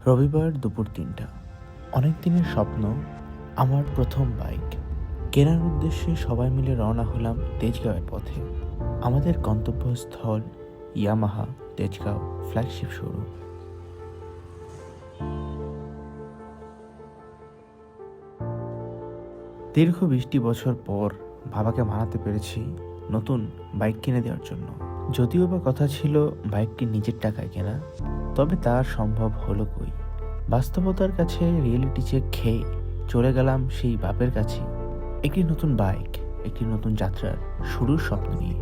রবিবার দুপুর ৩টা। অনেক দিনের স্বপ্ন, আমার প্রথম বাইক কেনার উদ্দেশ্যে সবাই মিলে রওনা হলাম তেজগাঁওয়ের পথে। আমাদের গন্তব্যস্থল ইয়ামাহা তেজগাঁও ফ্ল্যাগশিপ শোরুম। দীর্ঘ 20টি বছর পর বাবাকে মানাতে পেরেছি নতুন বাইক কিনে দেওয়ার জন্য। যদিও বা কথা ছিল বাইকটি নিজের টাকায় কেনা, তবে তা সম্ভব হলো কই। বাস্তবতার কাছে রিয়েলিটি চেক খেয়ে চলে গেলাম সেই বাপের কাছে, একটি নতুন বাইক, একটি নতুন যাত্রার শুরুর স্বপ্ন নিয়ে।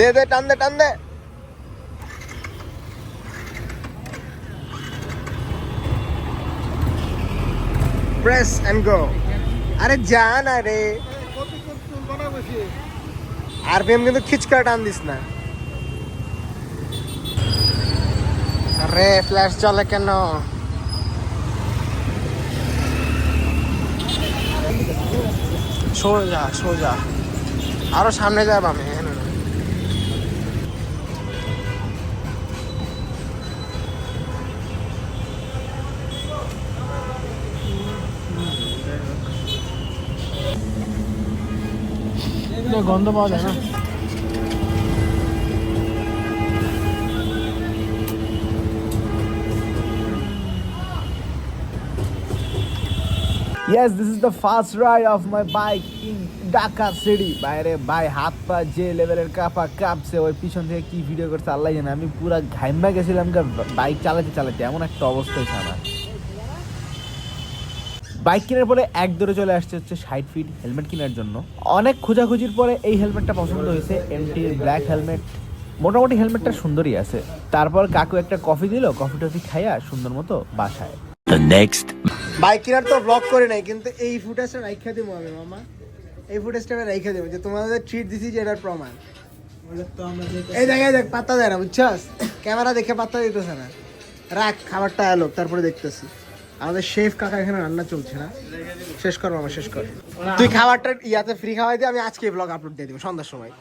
দে দে টান দে টান দে। Press and go. আরে যা না রে, আরপিএম কিন্তু খিচকা টান দিস না। আরে ফ্ল্যাশ চলে কেন? সোজা সোজা, আরো সামনে যাব আমি। গন্ধ পাওয়া যায় না। Yes, this is the fast ride of my bike in Dhaka city. বাইরে ভাই হাত পা যে লেভেলের কাঁপা কাঁপছে, ওই পিছন থেকে কি ভিডিও করছে আল্লাহ জানে। আমি পুরা ঘাইমা গেছিলাম বাইক চালাতে চালাতে, এমন একটা অবস্থা হয়েছে আমার। বাইক কেনার পরে এক দৌড়ে চলে আসছে হচ্ছে 60 ফিট হেলমেট কেনার জন্য। অনেক খোঁজাখুঁজির পরে এই হেলমেটটা পছন্দ হয়েছে, এমটি ব্ল্যাক হেলমেট। মোটামুটি হেলমেটটা সুন্দরই আছে। তারপর কাকু একটা কফি দিল, কফি টফি খাইয়া সুন্দর মতো বাসায়। বাইক কেনার তো ব্লগ করে নাই, কিন্তু এই ফুটেজটা রাইখা দিব আমি মামা। এই ফুটেজটা আমি রাইখা দিব যে তোমাদের ট্রিট দিছি যে এটার প্রমাণ। এই জায়গায় দেখ, পাত্তা দেয় না, বুঝছস? ক্যামেরা দেখে পাত্তা দিতেছে না। রাখ, খাবারটা এলো তারপরে দেখতেছি। আমাদের শেফ কাকা এখানে রান্না চলছে না। শেষ কর মামা, শেষ কর। তুই খাবারটা ইয়াতে ফ্রি খাওয়াই দিয়ে আমি আজকে ব্লগ আপলোড দিয়ে দিব সন্ধ্যার সময়।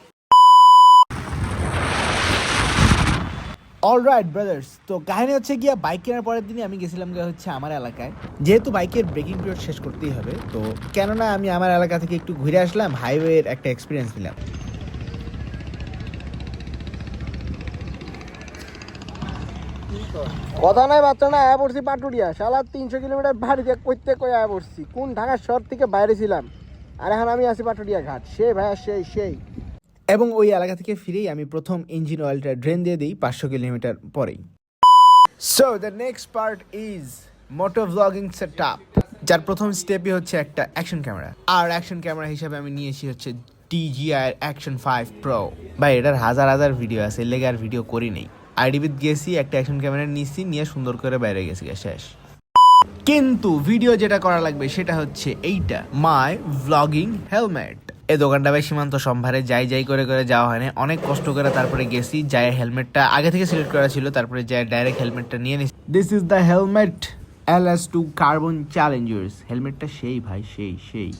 অলরাইট ব্রাদার্স, তো কাহিনী হচ্ছে গিয়া বাইক কেনার পরের দিনই আমি গেছিলাম হচ্ছে আমার এলাকায়। যেহেতু বাইকের ব্রেকিং পিরিয়ড শেষ করতেই হবে, তো কেননা আমি আমার এলাকা থেকে একটু ঘুরে আসলাম, হাইওয়ের একটা এক্সপিরিয়েন্স নিলাম। কথা নাই বাচ্চা না, আয়া পড়ছি পাটুরিয়া। শালা 300 কিলোমিটার ভাড়ি দিয়ে কইতে কই আয়া পড়ছি। কোন ঢাকা শহর থেকে বাইরে ছিলাম, আর এখন আমি আছি পাটুরিয়া ঘাট। সেই ভাইয়া সেই। এবং ওই এলাকা থেকে ফিরেই আমি প্রথম ইঞ্জিন অয়েলটা ড্রেন দিয়ে দিই 500 কিলোমিটার পরেই। So the next part is moto vlogging setup, যার প্রথম স্টেপই হচ্ছে একটা অ্যাকশন ক্যামেরা। আর অ্যাকশন ক্যামেরা হিসাবে আমি নিয়েছি হচ্ছে DJI Action 5 Pro। ভাই এটার হাজার হাজার ভিডিও আছে, এর লেগে আর ভিডিও করি নেই। আইডিবিত গেছি, একটা অ্যাকশন ক্যামেরা নিয়েছি, নিয়ে সুন্দর করে বাইরে গেছি, শেষ। কিন্তু ভিডিও যেটা করা লাগবে সেটা হচ্ছে এইটা, মাই ভ্লগিং হেলমেট। এই দোকানটা ভাই সীমান্ত সম্ভারে যাই করে যাওয়া হয় না, অনেক কষ্ট করে তারপরে গেছি। যাই হেলমেটটা আগে থেকে সিলেক্ট করা ছিল, তারপরে যাই ডাইরেক্ট হেলমেটটা নিয়ে নিছি। This is the helmet LS2 carbon Challengers. হেলমেটটা সেই ভাই, সেই।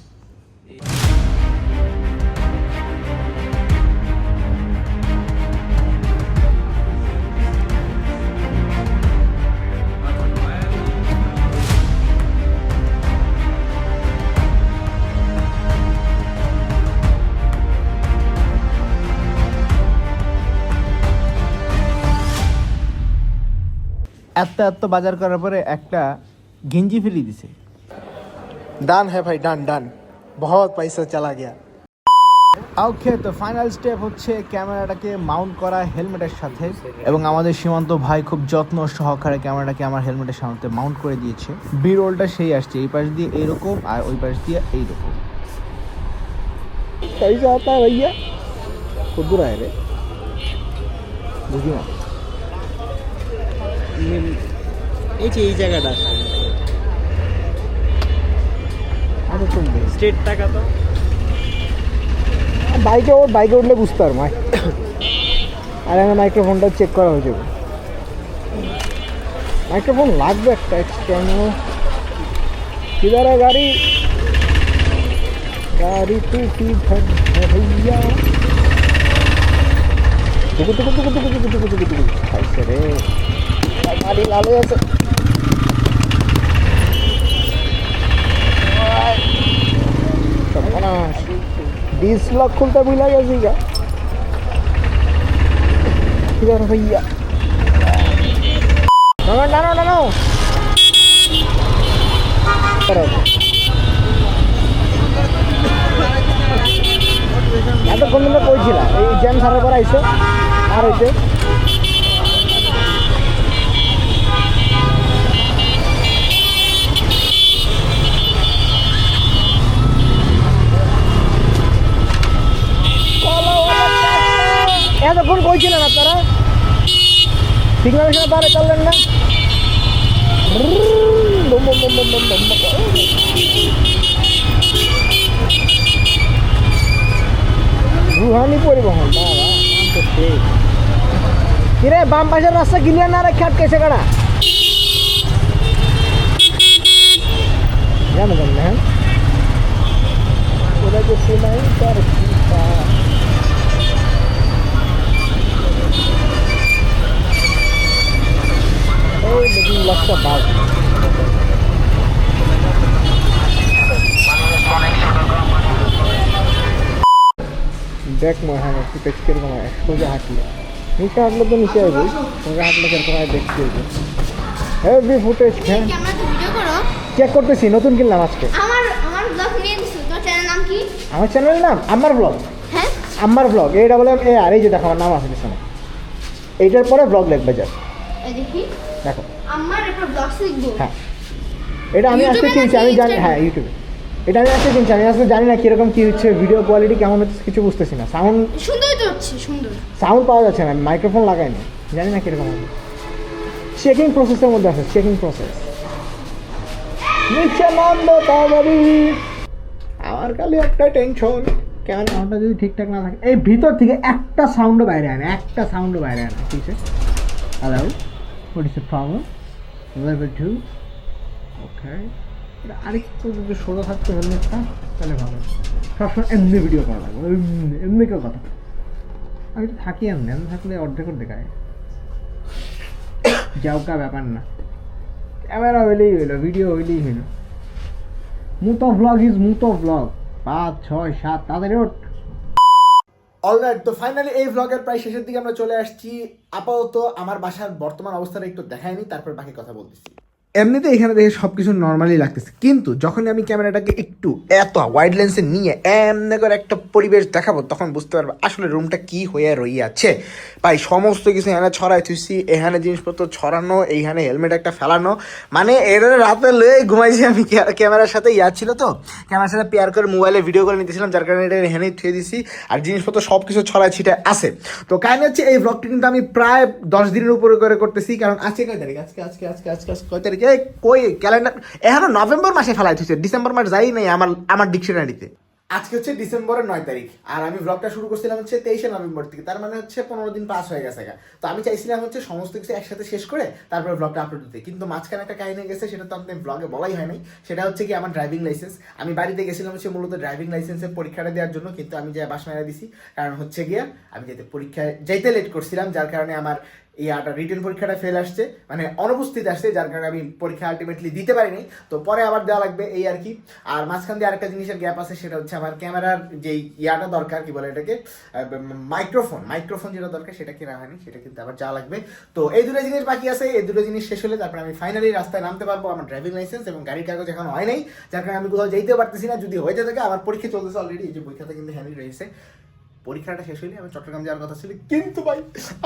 এত বাজার করার পরে একটা গেঞ্জি ফ্রি দিছে। ডান হ্যাঁ ভাই, ডান। বহুত পয়সা চলা গিয়া। ওকে, তো ফাইনাল স্টেপ হচ্ছে ক্যামেরাটাকে মাউন্ট করা হেলমেটের সাথে, এবং আমাদের সীমান্ত ভাই খুব যত্ন সহকারে ক্যামেরাটাকে আমার হেলমেটের সামনে মাউন্ট করে দিয়েছে। বি রোলটা সেই আসছে, এই পাশ দিয়ে এইরকম আর ওই পাশ দিয়ে এইরকম। পয়সা আতা ভাইয়া, খুব দূর আয় রে, বুঝি না। এই যে এই জায়গাটা কত চলবে স্ট্রেট টাকা তো বাইকে উঠলে বুঝতে পারবো আর আমার মাইক্রোফোনটা চেক করা হয়ে যাবে মাইক্রোফোন লাগবে একটা এক্সটার্নাল किधर है गाड़ी गाड़ी तू किधर है भैया टुकु टुकु टुकु टुकु टुकु टुकु टुकु टुकु ऐसे रे गाड़ी लालो ऐसे सबना 20 लाख खुलता भी लगा सीगा किधर है भैया ना ना ना এতক্ষণ ধরে কইছিলাম এই জ্যাম সারার পর আইসো আর হইতে এতক্ষণ কইছিলেন আপনারা সিগন্যালের পারে চললেন না রুহানি পরিবহন কিরে বাম পাশের রাস্তা ক্লিয়ার না রেখে আটকেছে গাড়া জানো না হ্যাঁ ওরা যে শোনাই তার ওই দেখি লক্ষ্য বাঘ দেখ মনে হয় ফুটেজ কিরকম হয় সোজা হাঁটলে নিচে হাঁটলে তো নিচে আসবে সোজা হাঁটলে কিরকম হয় দেখতে হবে হেভি ফুটেজ হ্যাঁ চেক করতেছি নতুন কিনলাম আজকে আমার চ্যানেলের নাম আমার ব্লগ আমার ব্লগ এইটা বলে আর এই যে দেখো আমার নাম আছে পিছনে এইটার পরে ব্লগ লিখবে যা দেখো হ্যাঁ এটা আমি আজকে কিনছি আমি জানি হ্যাঁ ইউটিউবে এটা আমি আজকে কিনছি আমি আজকে জানি না কীরকম কী হচ্ছে ভিডিও কোয়ালিটি কেমন হচ্ছে কিছু বুঝতেছি না সাউন্ড সুন্দর তো হচ্ছে সুন্দর সাউন্ড পাওয়া যাচ্ছে না মাইক্রোফোন লাগাইনি জানি না কীরকম হবে চেকিং প্রসেসের মধ্যে আছে চেকিং প্রসেস নিচে নামবো তাড়াতাড়ি আমার খালি একটা টেনশন কেমন সাউন্ডটা যদি ঠিকঠাক না থাকে এই ভিতর থেকে একটা সাউন্ডও বাইরে আনে ঠিক আছে hello what is the problem level 2 ওকে আরেকটু যদি সোজা থাকতো হেলমেটটা তাহলে ভালো সবসময় এমনি ভিডিও করা লাগবে এমনি কেউ কথা আমি তো থাকি এমনি থাকলে অর্ধেক দেখায় যাও কা ব্যাপার না ক্যামেরা হইলেই হইলো ভিডিও হইলেই হইলো মুতো ব্লগ 5 6 7 তাদের অলরাইট তো ফাইনালি এই ভ্লগের প্রায় শেষের দিকে আমরা চলে আসছি আপাতত আমার বাসার বর্তমান অবস্থাটা একটু দেখায়নি তারপর বাকি কথা বলতেছি এমনিতে এখানে দেখে সব কিছু নর্মালি লাগতেছে কিন্তু যখন আমি ক্যামেরাটাকে একটু এত ওয়াইড লেন্সে নিয়ে এমনি করে একটা পরিবেশ দেখাবো তখন বুঝতে পারবো আসলে রুমটা কি হয়ে রইয়াছে ভাই সমস্ত কিছু এখানে ছড়াই থুইছি এখানে জিনিসপত্র ছড়ানো এইখানে হেলমেট একটা ফেলানো মানে এর রাতে লয়ে ঘুমাইছি আমি ক্যামেরার সাথে ছিল তো ক্যামেরার সাথে পেয়ার করে মোবাইলে ভিডিও করে নিতেছিলাম যার কারণে এটা এখানেই থুয়ে দিছি আর জিনিসপত্র সব কিছু ছড়াই ছিটে আছে তো কাহিনী হচ্ছে এই ব্লগটি কিন্তু আমি প্রায় 10 দিনের উপরে করে করতেছি কারণ আজকে কয় তারিখ আজকে কয় তারিখ কই ক্যালেন্ডার এখনো নভেম্বর মাসে ফেলাই হচ্ছে ডিসেম্বর মাস যাই নাই আমার ডিকশনারিতে আজকে হচ্ছে ডিসেম্বরের 9 তারিখ আর আমি ব্লগটা শুরু করছিলাম হচ্ছে 23 নভেম্বর থেকে তার মানে হচ্ছে 15 দিন পাস হয়ে গেছে তো আমি চাইছিলাম হচ্ছে সমস্ত কিছু একসাথে শেষ করে তারপরে ব্লগটা আপলোড দিতে কিন্তু মাঝখানে একটা কাহিনী গেছে সেটা তো আপনি ব্লগে বলাই হয় নাই সেটা হচ্ছে কি আমার ড্রাইভিং লাইসেন্স আমি বাড়িতে গেছিলাম হচ্ছে মূলত ড্রাইভিং লাইসেন্সের পরীক্ষাটা দেওয়ার জন্য কিন্তু আমি যে বাস মেরা দিছি কারণ হচ্ছে গিয়া আমি পরীক্ষায় যাইতে লেট করছিলাম যার কারণে আমার রিটেন পরীক্ষাটা ফেল আসছে মানে অনুপস্থিত আসছে যার কারণে আমি পরীক্ষা আলটিমেটলি দিতে পারিনি তো পরে আবার দেওয়া লাগবে এই আর কি আর মাঝখান দিয়ে আরেকটা জিনিসের গ্যাপ আছে সেটা হচ্ছে আমার ক্যামেরার যেই দরকার কি বলে এটাকে মাইক্রোফোন যেটা দরকার সেটা কেনা হয়নি সেটা কিন্তু আবার যাওয়া লাগবে তো এই দুটো জিনিস বাকি আছে এই দুটো জিনিস শেষ হলে তারপরে আমি ফাইনালি রাস্তায় নামতে পারবো আমার ড্রাইভিং লাইসেন্স এবং গাড়ির কাগজ এখন হয় নাই যার কারণে আমি কোথাও যেতে পারতেছি না যদি হয়ে থাকে আমার পরীক্ষা চলতেছে অলরেডি এই যে পরীক্ষাটা কিন্তু হ্যান্ডি রয়েছে পরীক্ষাটা শেষ হইলে আমি চট্টগ্রাম যাওয়ার কথা ছিল কিন্তু ভাই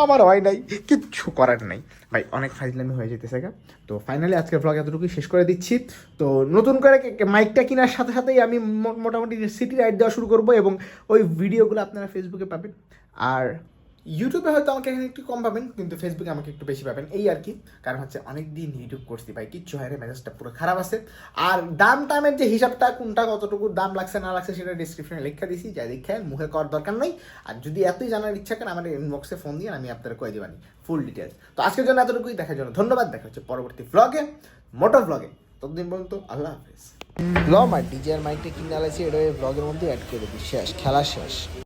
আমার হয় নাই কিচ্ছু করার নাই ভাই অনেক ফাইজলামি হয়ে যেতেছে তো ফাইনালি আজকের ব্লগ এতটুকুই শেষ করে দিচ্ছি তো নতুন করে মাইকটা কেনার সাথে সাথেই আমি মোটামুটি সিটি রাইড দেওয়া শুরু করবো এবং ওই ভিডিওগুলো আপনারা ফেসবুকে পাবেন আর ইউটিউবে হয়তো আমাকে এখানে একটু কম পাবেন, কিন্তু ফেসবুকে আমাকে একটু বেশি পাবেন, এই আর কি। কারণ হচ্ছে অনেক দিন ইউটিউব করছি ভাই, কিচ্ছু হয় রে, মেজাজটা পুরো খারাপ আছে। আর দাম টামের যে হিসাবটা, কোনটা কতটুকু দাম লাগছে না লাগছে সেটা ডিসক্রিপশনে লিখে দিছি, যা লিখে মুখে করার দরকার নেই। আর যদি এতই জানার ইচ্ছা করেন আমার ইনবক্সে ফোন দিয়ে আমি আপনাদের কয়ে দেবানি ফুল ডিটেলস। তো আজকের জন্য এতটুকুই, দেখার জন্য ধন্যবাদ। দেখা হচ্ছে পরবর্তী ভ্লগে, মোটর ভ্লগে। ততদিন পর্যন্ত আল্লাহ হাফেজ। ল মার ডিজে আর মাইকটা কিনে আলাইছি, এটা ব্লগের মধ্যে অ্যাড করে দিই, শেষ, খেলা শেষ।